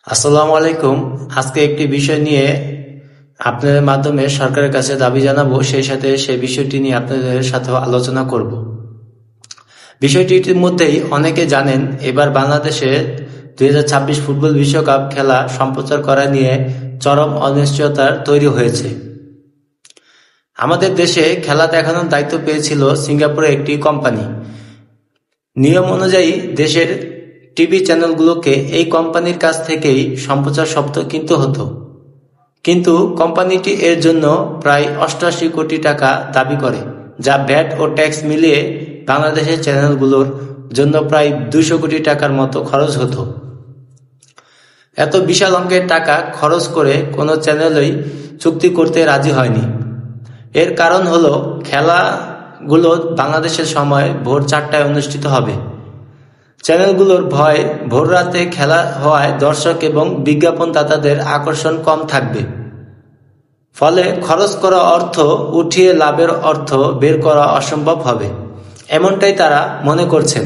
আসসালামু আলাইকুম। আজকে একটি বিষয় নিয়ে আপনাদের মাধ্যমে সরকারের কাছে দাবি জানাবো, সেই সাথে সেই বিষয়টি নিয়ে আপনাদের সাথেও আলোচনা করব। বিষয়টি ইতিমধ্যেই অনেকে জানেন। এবার বাংলাদেশে 2026 ফুটবল বিশ্বকাপ খেলা সম্প্রচার করা নিয়ে চরম অনিশ্চয়তার তৈরি হয়েছে। আমাদের দেশে খেলা দেখানোর দায়িত্ব পেয়েছিল সিঙ্গাপুরের একটি কোম্পানি। নিয়ম অনুযায়ী দেশের টিভি চ্যানেলগুলোকে এই কোম্পানির কাছ থেকেই সম্প্রচার শব্দ কিনতে হতো, কিন্তু কোম্পানিটি এর জন্য প্রায় 88 কোটি টাকা দাবি করে, যা ভ্যাট ও ট্যাক্স মিলিয়ে বাংলাদেশের চ্যানেলগুলোর জন্য প্রায় 200 কোটি টাকার মতো খরচ হতো। এত বিশাল অঙ্কের টাকা খরচ করে কোনো চ্যানেলই চুক্তি করতে রাজি হয়নি। এর কারণ হলো, খেলাগুলো বাংলাদেশের সময় ভোর 4টায় অনুষ্ঠিত হবে। চ্যানেলগুলোর ভয়, ভোররাতে খেলা হওয়ায় দর্শক এবং বিজ্ঞাপনদাতাদের আকর্ষণ কম থাকবে, ফলে খরচ করা অর্থ উঠিয়ে লাভের অর্থ বের করা অসম্ভব হবে, এমনটাই তারা মনে করছেন।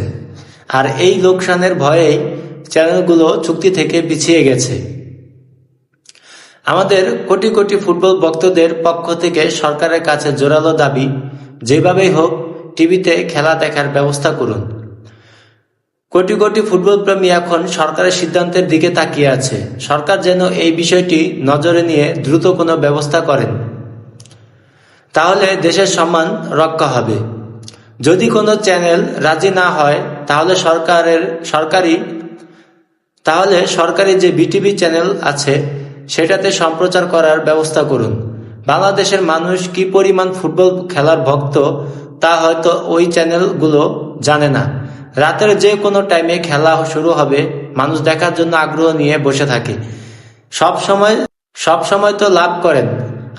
আর এই লোকসানের ভয়েই চ্যানেলগুলো চুক্তি থেকে পিছিয়ে গেছে। আমাদের কোটি কোটি ফুটবল ভক্তদের পক্ষ থেকে সরকারের কাছে জোরালো দাবি, যেভাবেই হোক টিভিতে খেলা দেখার ব্যবস্থা করুন। কোটি কোটি ফুটবল প্রেমী এখন সরকারের সিদ্ধান্তের দিকে তাকিয়ে আছে। সরকার যেন এই বিষয়টি নজরে নিয়ে দ্রুত কোনো ব্যবস্থা করেন, তাহলে দেশের সম্মান রক্ষা হবে। যদি কোনো চ্যানেল রাজি না হয়, তাহলে সরকারি যে বিটিভি চ্যানেল আছে সেটাতে সম্প্রচার করার ব্যবস্থা করুন। বাংলাদেশের মানুষ কি পরিমাণ ফুটবল খেলার ভক্ত তা হয়তো ওই চ্যানেলগুলো জানে না। রাতের যে কোনো টাইমে খেলা শুরু হবে, মানুষ দেখার জন্য আগ্রহ নিয়ে বসে থাকে। সব সময় তো লাভ করেন,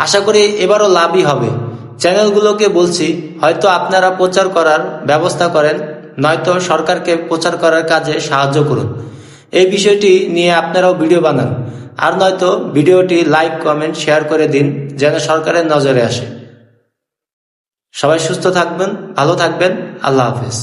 আশা করি এবারও লাভই হবে। চ্যানেলগুলোকে বলছি, হয়তো আপনারা প্রচার করার ব্যবস্থা করেন, নয়তো সরকারকে প্রচার করার কাজে সাহায্য করুন। এই বিষয়টি নিয়ে আপনারাও ভিডিও বানান, আর নয়তো ভিডিওটি লাইক, কমেন্ট, শেয়ার করে দিন, যেন সরকারের নজরে আসে। সবাই সুস্থ থাকবেন, ভালো থাকবেন। আল্লাহ হাফেজ।